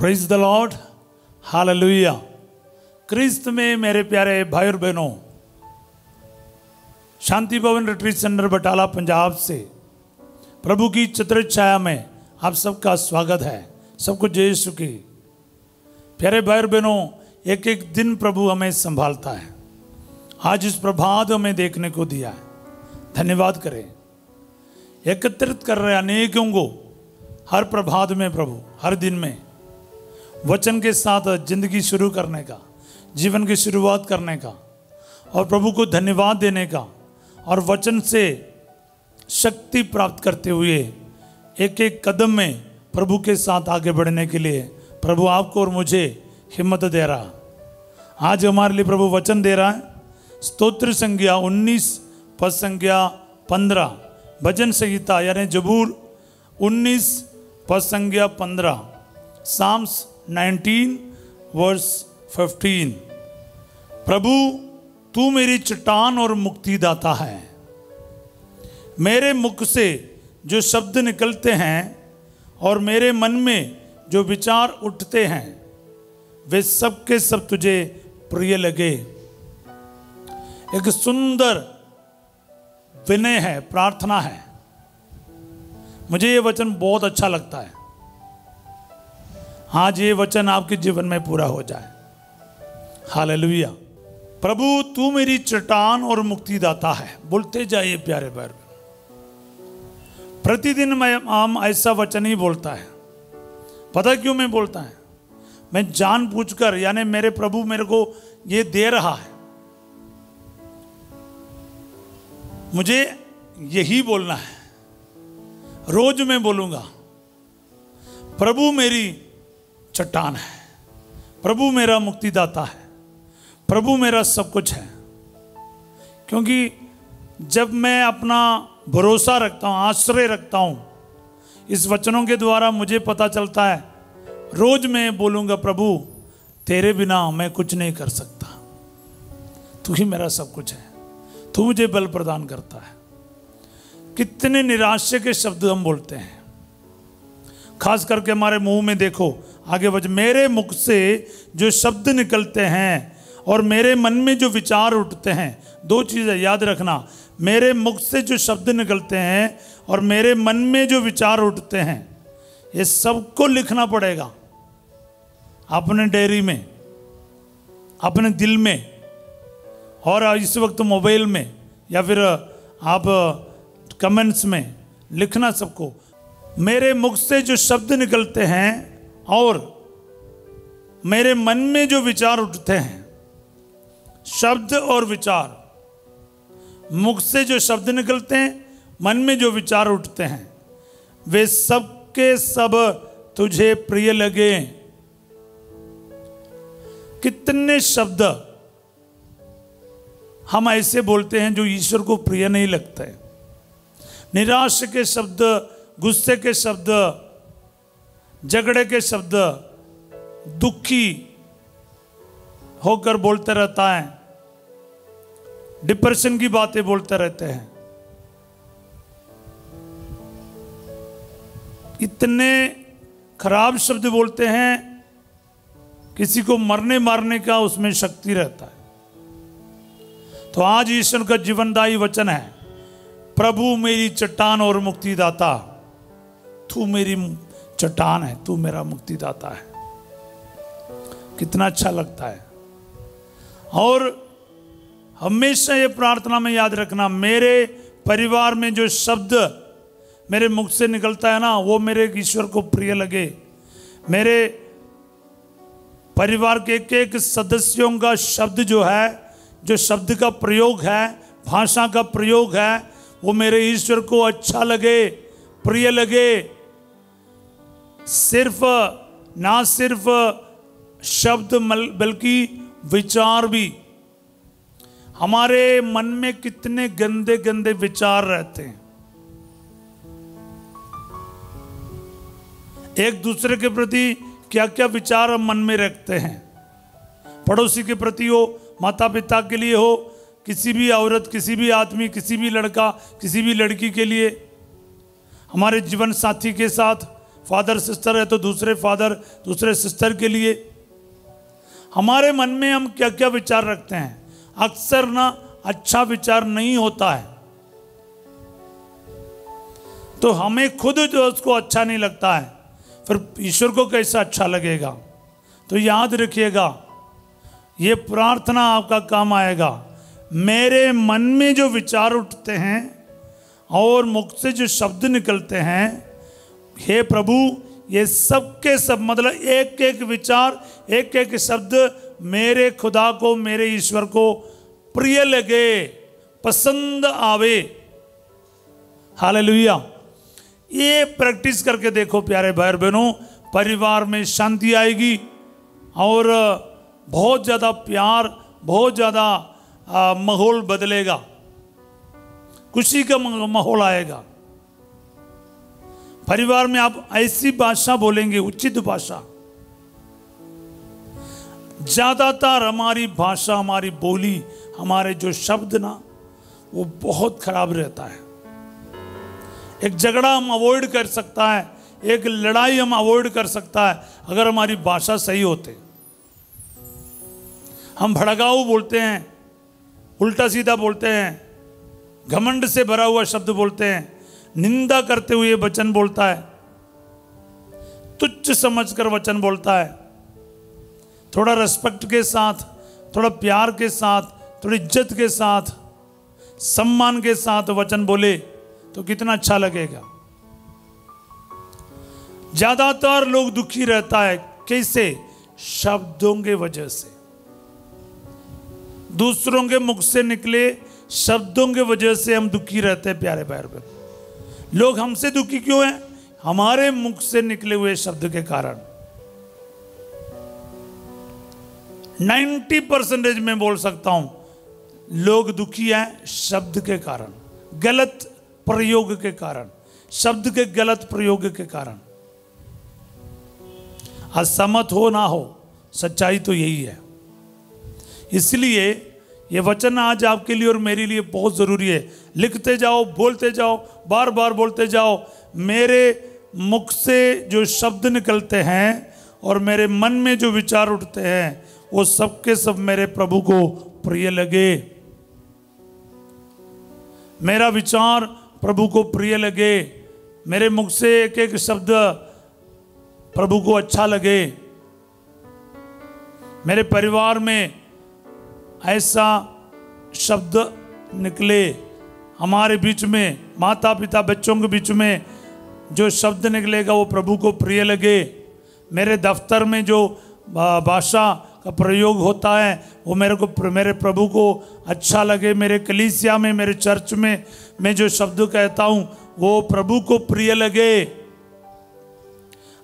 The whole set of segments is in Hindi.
Praise the Lord, hallelujah. क्रिस्त में मेरे प्यारे भाई और बहनों, शांति भवन रिट्रीट सेंटर बटाला पंजाब से प्रभु की छत्र छाया में आप सबका स्वागत है। सबको जय यीशु की। प्यारे भाई और बहनों, एक एक दिन प्रभु हमें संभालता है। आज इस प्रभात हमें देखने को दिया है, धन्यवाद करें। एकत्रित कर रहे अनेकों को हर प्रभात में प्रभु हर दिन में वचन के साथ जिंदगी शुरू करने का, जीवन की शुरुआत करने का और प्रभु को धन्यवाद देने का और वचन से शक्ति प्राप्त करते हुए एक एक कदम में प्रभु के साथ आगे बढ़ने के लिए प्रभु आपको और मुझे हिम्मत दे रहा। आज हमारे लिए प्रभु वचन दे रहा है। स्तोत्र संज्ञा 19 पद संज्ञा 15, भजन संहिता यानी जबूर 19 पद संज्ञा 15, साम्स 19 वर्स 15। प्रभु तू मेरी चट्टान और मुक्तिदाता है। मेरे मुख से जो शब्द निकलते हैं और मेरे मन में जो विचार उठते हैं वे सब के सब तुझे प्रिय लगे। एक सुंदर विनय है, प्रार्थना है। मुझे ये वचन बहुत अच्छा लगता है। आज ये वचन आपके जीवन में पूरा हो जाए। हालेलुया। प्रभु तू मेरी चट्टान और मुक्तिदाता है। बोलते जाइए प्यारे भाई। प्रतिदिन हम ऐसा वचन ही बोलता है। पता क्यों मैं बोलता है? मैं जानबूझकर, यानी मेरे प्रभु मेरे को ये दे रहा है, मुझे यही बोलना है। रोज मैं बोलूंगा प्रभु मेरी चट्टान है, प्रभु मेरा मुक्तिदाता है, प्रभु मेरा सब कुछ है। क्योंकि जब मैं अपना भरोसा रखता हूँ, आश्रय रखता हूँ इस वचनों के द्वारा, मुझे पता चलता है रोज मैं बोलूँगा प्रभु तेरे बिना मैं कुछ नहीं कर सकता, तू ही मेरा सब कुछ है, तू मुझे बल प्रदान करता है। कितने निराशा के शब्द हम बोलते हैं, खास करके हमारे मुंह में देखो आगे वजह, मेरे मुख से जो शब्द निकलते हैं और मेरे मन में जो विचार उठते हैं। दो चीज़ें याद रखना, मेरे मुख से जो शब्द निकलते हैं और मेरे मन में जो विचार उठते हैं, ये सबको लिखना पड़ेगा अपने डायरी में, अपने दिल में, और इस वक्त मोबाइल में या फिर आप कमेंट्स में लिखना सबको। मेरे मुख से जो शब्द निकलते हैं और मेरे मन में जो विचार उठते हैं, शब्द और विचार, मुख से जो शब्द निकलते हैं, मन में जो विचार उठते हैं, वे सब के सब तुझे प्रिय लगे। कितने शब्द हम ऐसे बोलते हैं जो ईश्वर को प्रिय नहीं लगते। निराश के शब्द, गुस्से के शब्द, झगड़े के शब्द, दुखी होकर बोलते रहता है, डिप्रेशन की बातें बोलते रहते हैं। इतने खराब शब्द बोलते हैं, किसी को मरने मारने का उसमें शक्ति रहता है। तो आज ईश्वर का जीवनदायी वचन है, प्रभु मेरी चट्टान और मुक्तिदाता, तू मेरी चट्टान है, तू मेरा मुक्तिदाता है। कितना अच्छा लगता है। और हमेशा ये प्रार्थना में याद रखना, मेरे परिवार में जो शब्द मेरे मुख से निकलता है ना, वो मेरे ईश्वर को प्रिय लगे। मेरे परिवार के एक एक सदस्यों का शब्द जो है, जो शब्द का प्रयोग है, भाषा का प्रयोग है, वो मेरे ईश्वर को अच्छा लगे, प्रिय लगे। ना सिर्फ शब्द बल्कि विचार भी। हमारे मन में कितने गंदे गंदे विचार रहते हैं। एक दूसरे के प्रति क्या क्या विचार हम मन में रखते हैं। पड़ोसी के प्रति हो, माता पिता के लिए हो, किसी भी औरत, किसी भी आदमी, किसी भी लड़का, किसी भी लड़की के लिए, हमारे जीवन साथी के साथ, फादर सिस्टर है तो दूसरे फादर दूसरे सिस्टर के लिए। हमारे मन में हम क्या क्या विचार रखते हैं, अक्सर ना अच्छा विचार नहीं होता है, तो हमें खुद जो उसको अच्छा नहीं लगता है, फिर ईश्वर को कैसा अच्छा लगेगा। तो याद रखिएगा, ये प्रार्थना आपका काम आएगा। मेरे मन में जो विचार उठते हैं और मुख से जो शब्द निकलते हैं, हे प्रभु ये सब के सब, मतलब एक एक विचार एक एक शब्द मेरे खुदा को, मेरे ईश्वर को प्रिय लगे, पसंद आवे। हालेलुया। ये प्रैक्टिस करके देखो प्यारे भाई बहनों, परिवार में शांति आएगी और बहुत ज़्यादा प्यार, बहुत ज़्यादा माहौल बदलेगा, खुशी का माहौल आएगा। परिवार में आप ऐसी भाषा बोलेंगे, उचित भाषा। ज़्यादातर हमारी भाषा, हमारी बोली, हमारे जो शब्द ना, वो बहुत खराब रहता है। एक झगड़ा हम अवॉइड कर सकता है, एक लड़ाई हम अवॉइड कर सकता है अगर हमारी भाषा सही होते। हम भड़काऊ बोलते हैं, उल्टा सीधा बोलते हैं, घमंड से भरा हुआ शब्द बोलते हैं, निंदा करते हुए वचन बोलता है, तुच्छ समझकर वचन बोलता है। थोड़ा रिस्पेक्ट के साथ, थोड़ा प्यार के साथ, थोड़ी इज्जत के साथ, सम्मान के साथ वचन बोले तो कितना अच्छा लगेगा। ज्यादातर लोग दुखी रहता है, कैसे? शब्दों के वजह से, दूसरों के मुख से निकले शब्दों के वजह से हम दुखी रहते हैं। प्यारे भाई बहन, लोग हमसे दुखी क्यों हैं? हमारे मुख से निकले हुए शब्द के कारण। 90% में बोल सकता हूं लोग दुखी हैं शब्द के कारण, गलत प्रयोग के कारण, शब्द के गलत प्रयोग के कारण। असहमत हो ना हो, सच्चाई तो यही है। इसलिए ये वचन आज आपके लिए और मेरे लिए बहुत ज़रूरी है। लिखते जाओ, बोलते जाओ, बार बार बोलते जाओ। मेरे मुख से जो शब्द निकलते हैं और मेरे मन में जो विचार उठते हैं, वो सब के सब मेरे प्रभु को प्रिय लगे। मेरा विचार प्रभु को प्रिय लगे, मेरे मुख से एक एक शब्द प्रभु को अच्छा लगे। मेरे परिवार में ऐसा शब्द निकले, हमारे बीच में, माता पिता बच्चों के बीच में जो शब्द निकलेगा वो प्रभु को प्रिय लगे। मेरे दफ्तर में जो भाषा का प्रयोग होता है वो मेरे प्रभु को अच्छा लगे। मेरे कलीसिया में, मेरे चर्च में मैं जो शब्द कहता हूँ वो प्रभु को प्रिय लगे।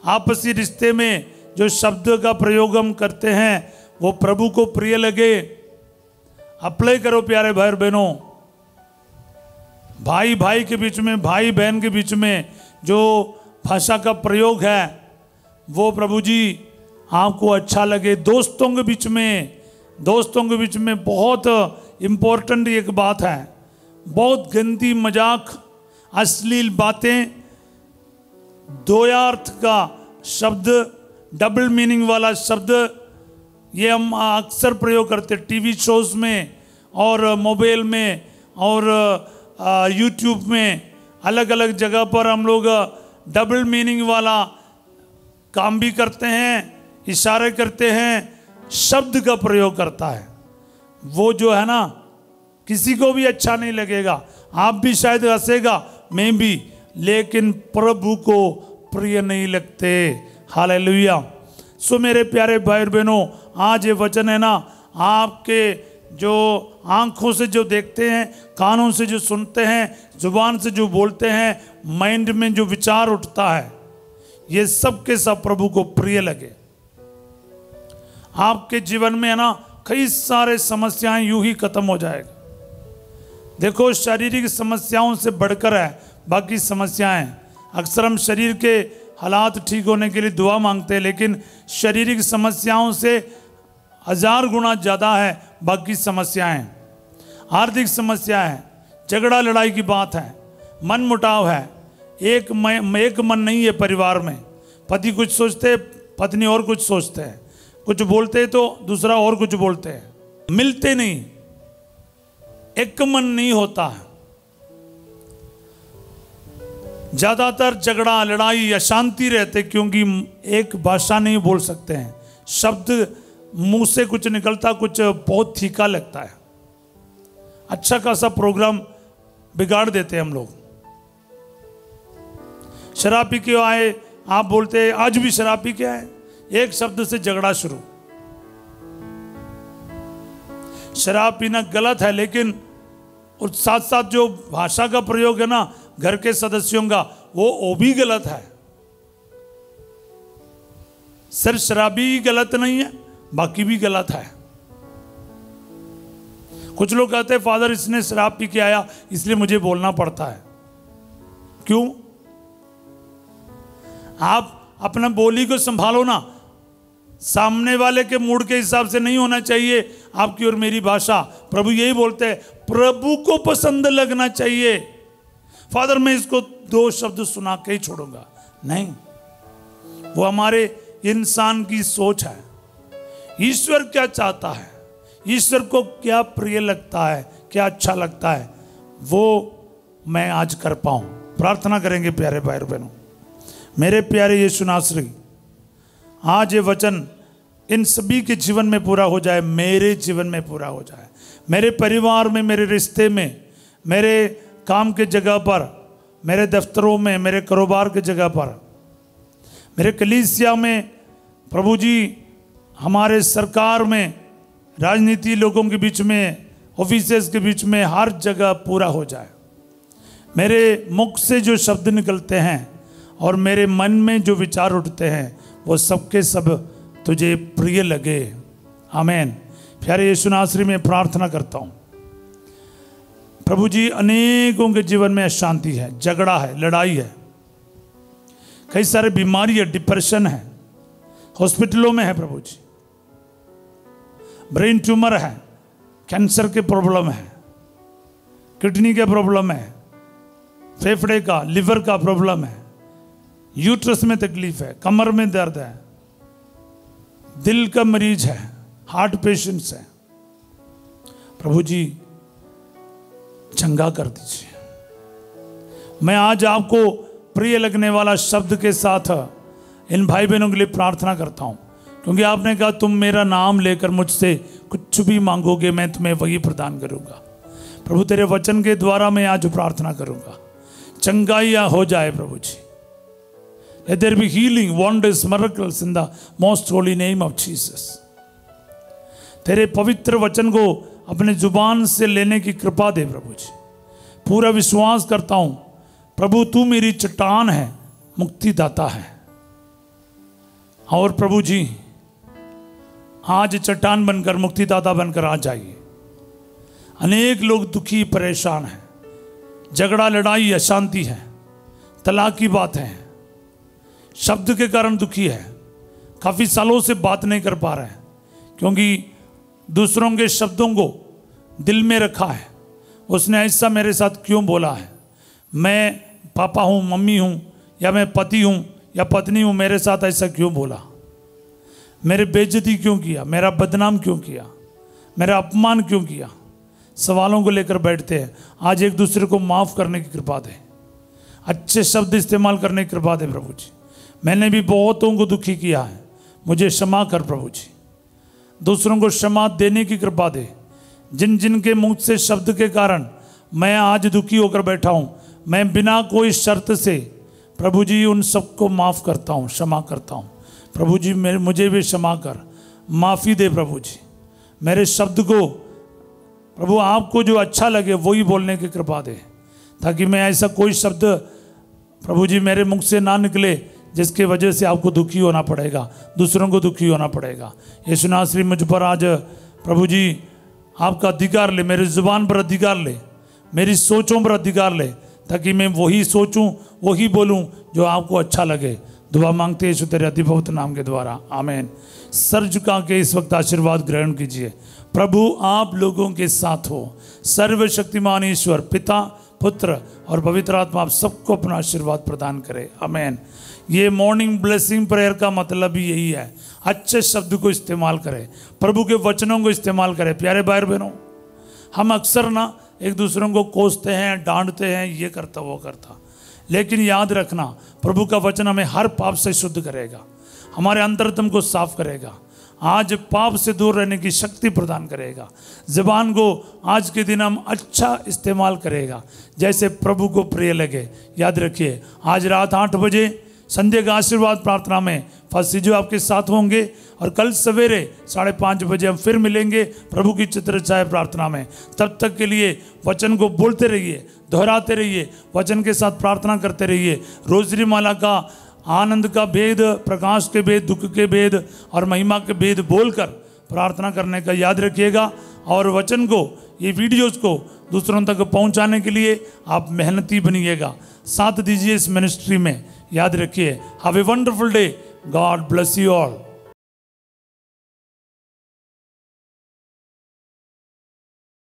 आपसी रिश्ते में जो शब्द का प्रयोग हम करते हैं वो प्रभु को प्रिय लगे। अप्लाई करो प्यारे भाई बहनों, भाई भाई के बीच में, भाई बहन के बीच में जो भाषा का प्रयोग है वो प्रभु जी आपको अच्छा लगे। दोस्तों के बीच में बहुत इम्पोर्टेंट एक बात है, बहुत गंदी मजाक, अश्लील बातें, द्वयार्थ का शब्द, डबल मीनिंग वाला शब्द, ये हम अक्सर प्रयोग करते हैं टीवी शोज में और मोबाइल में और यूट्यूब में। अलग अलग जगह पर हम लोग डबल मीनिंग वाला काम भी करते हैं, इशारे करते हैं, शब्द का प्रयोग करता है। वो जो है ना, किसी को भी अच्छा नहीं लगेगा, आप भी शायद हंसेगा, मैं भी, लेकिन प्रभु को प्रिय नहीं लगते। हालेलुया। सो मेरे प्यारे भाई बहनों, आज ये वचन है ना, आपके जो आंखों से जो देखते हैं, कानों से जो सुनते हैं, जुबान से जो बोलते हैं, माइंड में जो विचार उठता है, ये सब के सब प्रभु को प्रिय लगे। आपके जीवन में है ना, कई सारे समस्याएं यूं ही खत्म हो जाएगा। देखो, शारीरिक समस्याओं से बढ़कर है बाकी समस्याएं। अक्सर हम शरीर के हालात ठीक होने के लिए दुआ मांगते हैं, लेकिन शारीरिक समस्याओं से 1000 गुना ज़्यादा है बाकी समस्याएं। आर्थिक समस्या है, झगड़ा लड़ाई की बात है, मन मुटाव है, एक मन नहीं है परिवार में, पति कुछ सोचते, पत्नी और कुछ सोचते हैं, कुछ बोलते तो दूसरा और कुछ बोलते हैं, मिलते नहीं, एक मन नहीं होता है। ज्यादातर झगड़ा, लड़ाई, अशांति रहते क्योंकि एक भाषा नहीं बोल सकते हैं। शब्द मुंह से कुछ निकलता, कुछ बहुत फीका लगता है। अच्छा खासा प्रोग्राम बिगाड़ देते हैं हम लोग। शराब पी के आए, आप बोलते हैं आज भी शराब पी के आए, एक शब्द से झगड़ा शुरू। शराब पीना गलत है, लेकिन उस साथ साथ जो भाषा का प्रयोग है ना घर के सदस्यों का, वो भी गलत है। सिर्फ शराबी ही गलत नहीं है, बाकी भी गलत है। कुछ लोग कहते हैं फादर इसने शराब पी के आया इसलिए मुझे बोलना पड़ता है। क्यों? आप अपना बोली को संभालो ना, सामने वाले के मूड के हिसाब से नहीं होना चाहिए आपकी और मेरी भाषा। प्रभु यही बोलते हैं, प्रभु को पसंद लगना चाहिए। फादर मैं इसको 2 शब्द सुना के ही छोड़ूंगा, नहीं, वो हमारे इंसान की सोच है। ईश्वर क्या चाहता है, ईश्वर को क्या प्रिय लगता है, क्या अच्छा लगता है, वो मैं आज कर पाऊं। प्रार्थना करेंगे प्यारे भाई बहनों। मेरे प्यारे यीशु नासरी, आज ये वचन इन सभी के जीवन में पूरा हो जाए, मेरे जीवन में पूरा हो जाए, मेरे परिवार में, मेरे रिश्ते में, मेरे काम के जगह पर, मेरे दफ्तरों में, मेरे कारोबार के जगह पर, मेरे कलीसिया में, प्रभु जी हमारे सरकार में, राजनीति लोगों के बीच में, ऑफिसेस के बीच में, हर जगह पूरा हो जाए। मेरे मुख से जो शब्द निकलते हैं और मेरे मन में जो विचार उठते हैं वो सबके सब तुझे प्रिय लगे। आमीन। प्यारे यीशु नासरी में प्रार्थना करता हूँ प्रभु जी, अनेकों के जीवन में अशांति है, झगड़ा है, लड़ाई है, कई सारे बीमारी है, डिप्रेशन है, हॉस्पिटलों में है प्रभु जी, ब्रेन ट्यूमर है, कैंसर के प्रॉब्लम है, किडनी के प्रॉब्लम है, फेफड़े का, लिवर का प्रॉब्लम है, यूट्रस में तकलीफ है, कमर में दर्द है, दिल का मरीज है, हार्ट पेशेंट्स है। प्रभु जी चंगा कर दीजिए। मैं आज आपको प्रिय लगने वाला शब्द के साथ इन भाई बहनों के लिए प्रार्थना करता हूं, क्योंकि आपने कहा तुम मेरा नाम लेकर मुझसे कुछ भी मांगोगे मैं तुम्हें वही प्रदान करूंगा। प्रभु तेरे वचन के द्वारा मैं आज प्रार्थना करूंगा, चंगाइयां हो जाए प्रभु जी। Let there be healing, wonders, miracles in the most holy name of Jesus. तेरे पवित्र वचन को अपने जुबान से लेने की कृपा दे प्रभु जी। पूरा विश्वास करता हूं प्रभु तू मेरी चट्टान है, मुक्तिदाता है। और प्रभु जी आज चट्टान बनकर, मुक्तिदाता बनकर आ जाइए। अनेक लोग दुखी परेशान हैं, झगड़ा लड़ाई अशांति है, तलाक की बात है, शब्द के कारण दुखी है, काफ़ी सालों से बात नहीं कर पा रहे हैं क्योंकि दूसरों के शब्दों को दिल में रखा है। उसने ऐसा मेरे साथ क्यों बोला है, मैं पापा हूँ, मम्मी हूँ, या मैं पति हूँ या पत्नी हूँ, मेरे साथ ऐसा क्यों बोला, मेरे बेइज्जती क्यों किया, मेरा बदनाम क्यों किया, मेरा अपमान क्यों किया। सवालों को लेकर बैठते हैं। आज एक दूसरे को माफ़ करने की कृपा दे, अच्छे शब्द इस्तेमाल करने की कृपा दे प्रभु जी। मैंने भी बहुतों को दुखी किया है, मुझे क्षमा कर प्रभु जी। दूसरों को क्षमा देने की कृपा दे। जिन जिन के मुंह से शब्द के कारण मैं आज दुखी होकर बैठा हूँ, मैं बिना कोई शर्त से प्रभु जी उन सबको माफ़ करता हूँ, क्षमा करता हूँ। प्रभु जी मुझे भी क्षमा कर, माफ़ी दे प्रभु जी। मेरे शब्द को प्रभु आपको जो अच्छा लगे वही बोलने की कृपा दे, ताकि मैं ऐसा कोई शब्द प्रभु जी मेरे मुख से ना निकले जिसके वजह से आपको दुखी होना पड़ेगा, दूसरों को दुखी होना पड़ेगा। यीशु नासरी मुझ पर आज प्रभु जी आपका अधिकार ले, मेरी जुबान पर अधिकार ले, मेरी सोचों पर अधिकार ले, ताकि मैं वही सोचूं, वही बोलूं जो आपको अच्छा लगे। दुआ मांगते हैं यीशु तेरे अति पवित्र नाम के द्वारा, आमीन। सर झुका के इस वक्त आशीर्वाद ग्रहण कीजिए। प्रभु आप लोगों के साथ हो। सर्वशक्तिमान ईश्वर पिता, पुत्र और पवित्र आत्मा आप सबको अपना आशीर्वाद प्रदान करे। आमीन। ये मॉर्निंग ब्लेसिंग प्रेयर का मतलब ही यही है, अच्छे शब्द को इस्तेमाल करें, प्रभु के वचनों को इस्तेमाल करें। प्यारे भाई बहनों, हम अक्सर ना एक दूसरों को कोसते हैं, डांटते हैं, ये करता वो करता, लेकिन याद रखना प्रभु का वचन हमें हर पाप से शुद्ध करेगा, हमारे अंतरतम को साफ करेगा, आज पाप से दूर रहने की शक्ति प्रदान करेगा। ज़बान को आज के दिन हम अच्छा इस्तेमाल करेगा जैसे प्रभु को प्रिय लगे। याद रखिए, आज रात 8 बजे संध्या का आशीर्वाद प्रार्थना में फासिजो आपके साथ होंगे और कल सवेरे 5:30 बजे हम फिर मिलेंगे प्रभु की चित्रछाया प्रार्थना में। तब तक के लिए वचन को बोलते रहिए, दोहराते रहिए, वचन के साथ प्रार्थना करते रहिए। रोजरी माला का आनंद का भेद, प्रकाश के भेद, दुख के भेद और महिमा के भेद बोलकर प्रार्थना करने का याद रखिएगा। और वचन को, ये वीडियोस को दूसरों तक पहुंचाने के लिए आप मेहनती बनिएगा, साथ दीजिए इस मिनिस्ट्री में। याद रखिए, have a wonderful day, God bless you all.